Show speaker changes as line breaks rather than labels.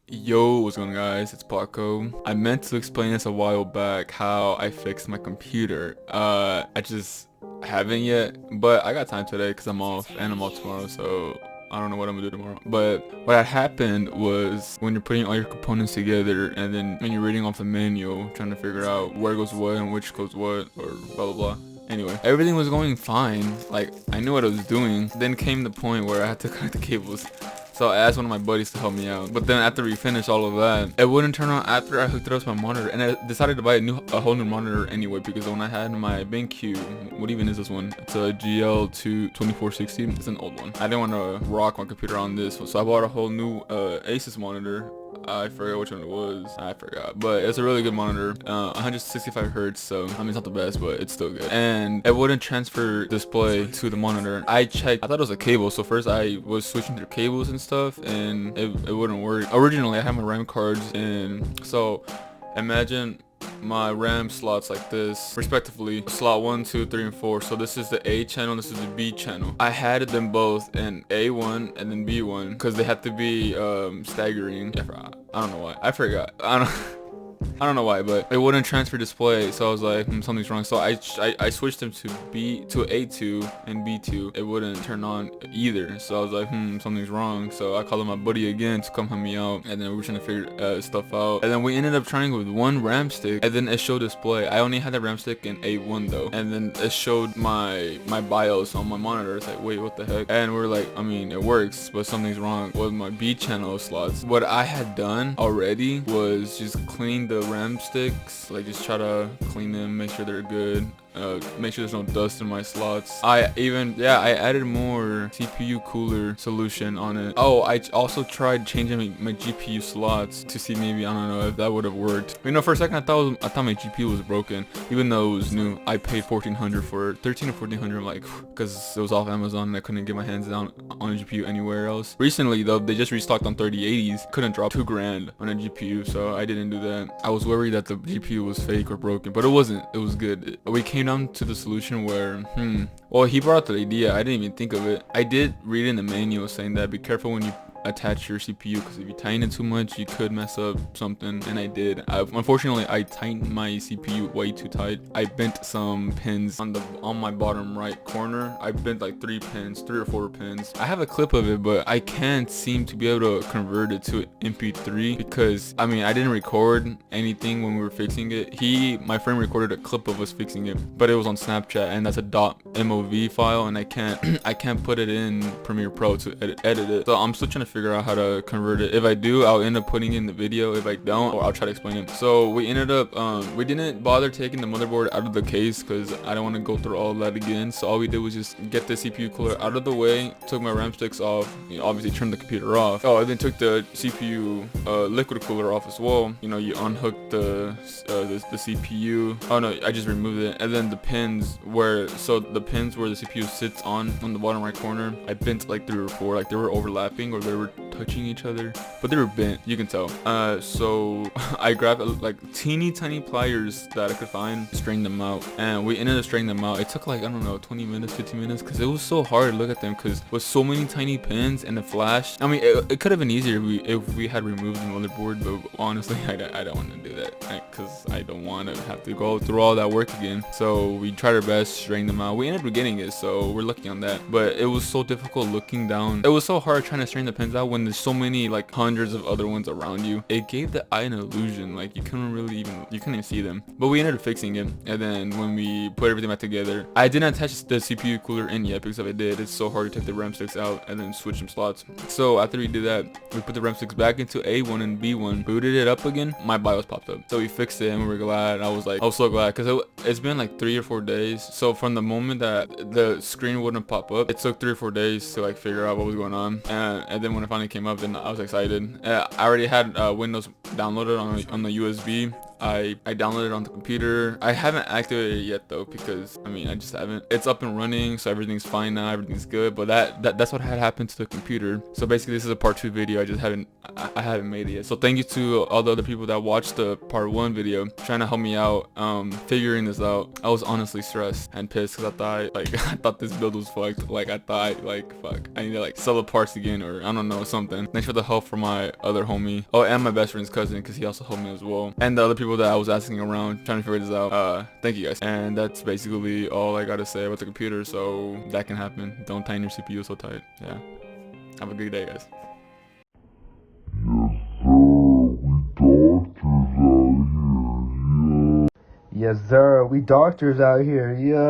Yo, what's going on, guys? It's Paco. I meant to explain this a while back how I fixed my computer. I just haven't yet, but I got time today because I'm off and I'm off tomorrow, so I don't know what I'm gonna do tomorrow. But what had happened was when you're putting all your components together and then when you're reading off the manual, trying to figure out where goes what and which goes what or blah blah blah. Anyway, everything was going fine. Like, I knew what I was doing. Then came the point where I had to connect the cables. So I asked one of my buddies to help me out. But then after we finished all of that, it wouldn't turn on after I hooked it up to my monitor. And I decided to buy a whole new monitor anyway, because the one I had in my BenQ, what even is this one? It's a GL2 2460. It's an old one. I didn't want to rock my computer on this, so I bought a whole new Asus monitor. I forgot which one it was. I forgot, but it's a really good monitor. 165 hertz, so I mean it's not the best, but it's still good. And it wouldn't transfer display to the monitor. I checked. I thought it was a cable, so first I was switching through cables and stuff, and it wouldn't work. Originally, I had my RAM cards in, so imagine my RAM slots like this, respectively, slot 1, 2, 3, and 4. So this is the A channel, this is the B channel. I had them both in A1 and then B1 because they had to be staggering. I don't know why. I forgot. I don't know why, but it wouldn't transfer display, so I was like, something's wrong. So I switched them to A2 and B2. It wouldn't turn on either, so I was like, something's wrong. So I called my buddy again to come help me out, and then we were trying to figure stuff out. And then we ended up trying with one RAM stick, and then it showed display. I only had the RAM stick in A1 though, and then it showed my BIOS on my monitor. It's like, wait, what the heck? And we're like, I mean, it works, but something's wrong with my B channel slots. What I had done already was just clean the RAM sticks, like just try to clean them, make sure they're good, make sure there's no dust in my slots. I added more CPU cooler solution on it. Oh, I also tried changing my GPU slots to see maybe, I don't know if that would have worked. You know, for a second I thought my GPU was broken, even though it was new. I paid 1400 for it, 13 or 1400, like, because it was off Amazon and I couldn't get my hands down on a GPU anywhere else. Recently though, they just restocked on 3080s. Couldn't drop 2 grand on a GPU, so I didn't do that. I was worried that the GPU was fake or broken, but it wasn't. It was good. We came down to the solution where, well, he brought up the idea. I didn't even think of it. I did read in the manual saying that be careful when you attach your CPU, because if you tighten it too much, you could mess up something, and I did. Unfortunately, I tightened my CPU way too tight. I bent some pins on my bottom right corner. I bent like 3 or 4 pins. I have a clip of it, but I can't seem to be able to convert it to MP3 because, I mean, I didn't record anything when we were fixing it. My friend recorded a clip of us fixing it, but it was on Snapchat, and that's a .mov file, and I can't put it in Premiere Pro to edit it. So I'm still trying to figure out how to convert it. If I do, I'll end up putting it in the video. If I don't, or I'll try to explain it. So we ended up we didn't bother taking the motherboard out of the case because I don't want to go through all that again. So all we did was just get the CPU cooler out of the way, took my RAM sticks off, you know, obviously turned the computer off. Oh, and then took the CPU liquid cooler off as well. You know, you unhook the CPU. Oh no, I just removed it. And then the pins where the CPU sits on the bottom right corner, I bent like 3 or 4, like they were overlapping or they were touching each other, but they were bent, you can tell. So I grabbed like teeny tiny pliers that I could find, strained them out, and we ended up straining them out. It took like, I don't know, 20 minutes, 15 minutes, because it was so hard to look at them because with so many tiny pins and the flash. I mean, it could have been easier if we had removed the motherboard, but honestly, I don't want to do that because I don't want to have to go through all that work again. So we tried our best, strained them out. We ended up getting it, so we're lucky on that, but it was so difficult looking down. It was so hard trying to strain the pins out when there's so many, like hundreds of other ones around you. It gave the eye an illusion, like you couldn't even see them. But we ended up fixing it, and then when we put everything back together, I didn't attach the CPU cooler in yet because if I did, it's so hard to take the RAM sticks out and then switch some slots. So after we did that, we put the RAM sticks back into A1 and B1, booted it up again, my BIOS popped up. So we fixed it and we were glad. I was so glad because it's been like 3 or 4 days. So from the moment that the screen wouldn't pop up, it took 3 or 4 days to like figure out what was going on, and then when it finally came up, then I was excited. I already had Windows downloaded on the USB. I downloaded it on the computer. I haven't activated it yet though, because I mean I just haven't. It's up and running, so everything's fine now, everything's good. But that's what had happened to the computer. So basically this is a part 2 video. I haven't made it yet. So thank you to all the other people that watched the part 1 video trying to help me out figuring this out. I was honestly stressed and pissed because I thought I thought this build was fucked. Like I thought fuck, I need to like sell the parts again, or I don't know, something. Thanks for the help from my other homie. Oh, and my best friend's cousin, because he also helped me as well. And the other people that I was asking around trying to figure this out. Thank you guys. And that's basically all I gotta say about the computer, so that can happen. Don't tighten your CPU so tight. Yeah. Have a good day, guys.
Yes, sir. We doctors out here. Yeah.